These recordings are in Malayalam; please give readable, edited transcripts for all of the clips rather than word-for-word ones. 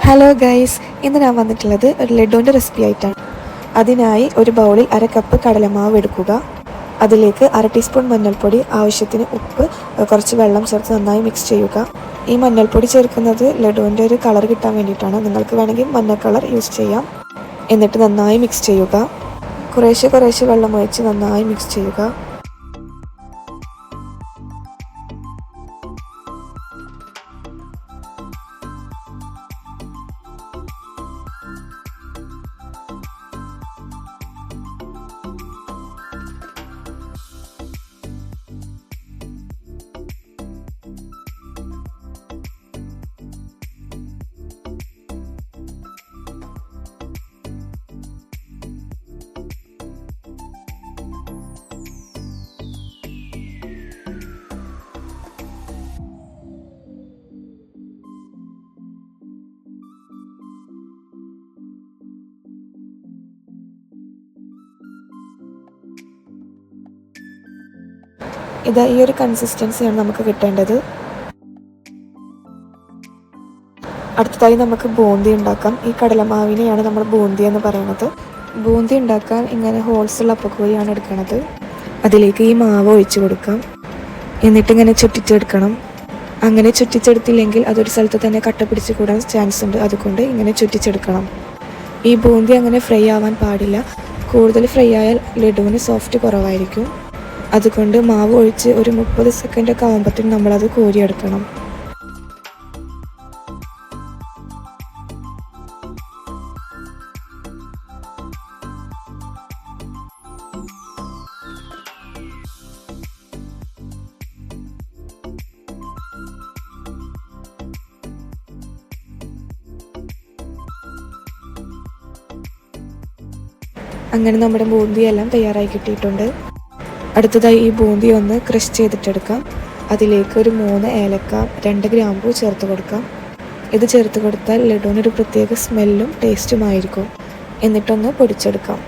ഹലോ ഗൈസ്, ഇന്ന് ഞാൻ വന്നിട്ടുള്ളത് ഒരു ലഡുവിൻ്റെ റെസിപ്പി ആയിട്ടാണ്. അതിനായി ഒരു ബൗളിൽ 1/2 കപ്പ് കടലമാവ് എടുക്കുക. അതിലേക്ക് 1/2 ടീസ്പൂൺ മഞ്ഞൾപ്പൊടി, ആവശ്യത്തിന് ഉപ്പ്, കുറച്ച് വെള്ളം ചേർത്ത് നന്നായി മിക്സ് ചെയ്യുക. ഈ മഞ്ഞൾപ്പൊടി ചേർക്കുന്നത് ലഡുവിൻ്റെ ഒരു കളർ കിട്ടാൻ വേണ്ടിയിട്ടാണ്. നിങ്ങൾക്ക് വേണമെങ്കിൽ മഞ്ഞ കളർ യൂസ് ചെയ്യാം. എന്നിട്ട് നന്നായി മിക്സ് ചെയ്യുക. കുറേശ്ശെ വെള്ളം ഒഴിച്ച് നന്നായി മിക്സ് ചെയ്യുക. ഈ ഒരു കൺസിസ്റ്റൻസിയാണ് നമുക്ക് കിട്ടേണ്ടത്. അടുത്തതായി നമുക്ക് ബൂന്തി ഉണ്ടാക്കാം. ഈ കടലമാവിനെയാണ് നമ്മൾ ബൂന്തി എന്ന് പറയുന്നത്. ബൂന്തി ഉണ്ടാക്കാൻ ഇങ്ങനെ ഹോൾസുള്ള അപ്പക്കുഴിയാണ് എടുക്കുന്നത്. അതിലേക്ക് ഈ മാവ് ഒഴിച്ച് കൊടുക്കാം. എന്നിട്ടിങ്ങനെ ചുറ്റിച്ചെടുക്കണം. അങ്ങനെ ചുറ്റിച്ചെടുത്തില്ലെങ്കിൽ അതൊരു സ്ഥലത്ത് തന്നെ കട്ട പിടിച്ച് കൂടാൻ ചാൻസ് ഉണ്ട്. അതുകൊണ്ട് ഇങ്ങനെ ചുറ്റിച്ചെടുക്കണം. ഈ ബൂന്തി അങ്ങനെ ഫ്രൈ ആവാൻ പാടില്ല. കൂടുതൽ ഫ്രൈ ആയാൽ ലഡുവിന് സോഫ്റ്റ് കുറവായിരിക്കും. അതുകൊണ്ട് മാവ് ഒഴിച്ച് ഒരു 30 സെക്കൻഡൊക്കെ ആകുമ്പോഴത്തേക്കും നമ്മളത് കോരിയെടുക്കണം. അങ്ങനെ നമ്മുടെ ബൂന്തിയെല്ലാം തയ്യാറായി കിട്ടിയിട്ടുണ്ട്. അടുത്തതായി ഈ ബൂന്തി ഒന്ന് ക്രഷ് ചെയ്തിട്ടെടുക്കാം. അതിലേക്ക് ഒരു 3 ഏലക്ക, 2 ഗ്രാമ്പൂ ചേർത്ത് കൊടുക്കാം. ഇത് ചേർത്ത് കൊടുത്താൽ ലഡുവിനൊരു പ്രത്യേക സ്മെല്ലും ടേസ്റ്റുമായിരിക്കും. എന്നിട്ടൊന്ന് പൊടിച്ചെടുക്കാം.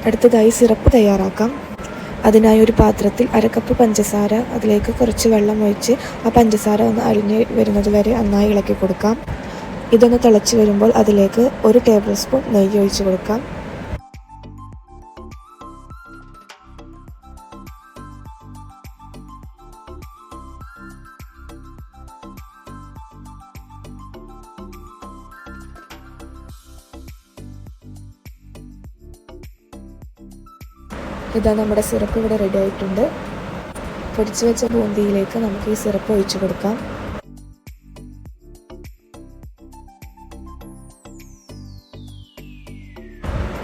അടുത്തതായി സിറപ്പ് തയ്യാറാക്കാം. അതിനായി ഒരു പാത്രത്തിൽ 1/2 കപ്പ് പഞ്ചസാര, അതിലേക്ക് കുറച്ച് വെള്ളം ഒഴിച്ച് ആ പഞ്ചസാര ഒന്ന് അലിഞ്ഞ് വരുന്നത് വരെ നന്നായി ഇളക്കി കൊടുക്കാം. ഇതൊന്ന് തിളച്ച് വരുമ്പോൾ അതിലേക്ക് 1 ടേബിൾ സ്പൂൺ നെയ്യ് ഒഴിച്ച് കൊടുക്കാം. നമ്മുടെ സിറപ്പ് ഇവിടെ റെഡി ആയിട്ടുണ്ട്. പൊടിച്ചു വെച്ച ബൂന്തിയിലേക്ക് നമുക്ക് ഈ സിറപ്പ് ഒഴിച്ചു കൊടുക്കാം.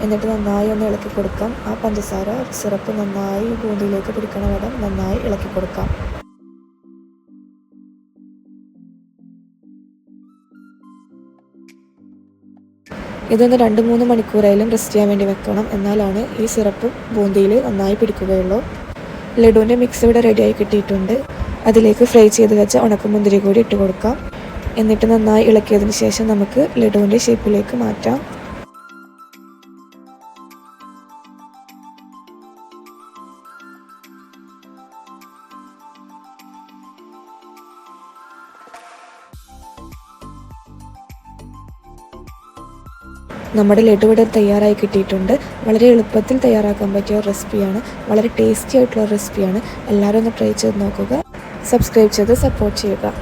എന്നിട്ട് നന്നായി ഒന്ന് ഇളക്കി കൊടുക്കാം. ആ പഞ്ചസാര സിറപ്പ് നന്നായി ബൂന്തിയിലേക്ക് പിടിക്കണ വരെ നന്നായി ഇളക്കി കൊടുക്കാം. ഇതൊന്ന് 2-3 മണിക്കൂറായാലും റെസ്റ്റ് ചെയ്യാൻ വേണ്ടി വെക്കണം. എന്നാലാണ് ഈ സിറപ്പ് ബൂന്തിയിൽ നന്നായി പിടിക്കുകയുള്ളൂ. ലഡുവിൻ്റെ മിക്സ് ഇവിടെ റെഡിയായി കിട്ടിയിട്ടുണ്ട്. അതിലേക്ക് ഫ്രൈ ചെയ്ത് വെച്ച ഉണക്കമുന്തിരി കൂടി ഇട്ട് കൊടുക്കാം. എന്നിട്ട് നന്നായി ഇളക്കിയതിന് ശേഷം നമുക്ക് ലഡുവിൻ്റെ ഷേപ്പിലേക്ക് മാറ്റാം. നമ്മുടെ ലഡു ഇവിടെ തയ്യാറായി കിട്ടിയിട്ടുണ്ട്. വളരെ എളുപ്പത്തിൽ തയ്യാറാക്കാൻ പറ്റിയ റെസിപ്പിയാണ്. വളരെ ടേസ്റ്റി ആയിട്ടുള്ള റെസിപ്പിയാണ്. എല്ലാവരും ഒന്ന് ട്രൈ ചെയ്ത് നോക്കുക. സബ്സ്ക്രൈബ് ചെയ്ത് സപ്പോർട്ട് ചെയ്യുക.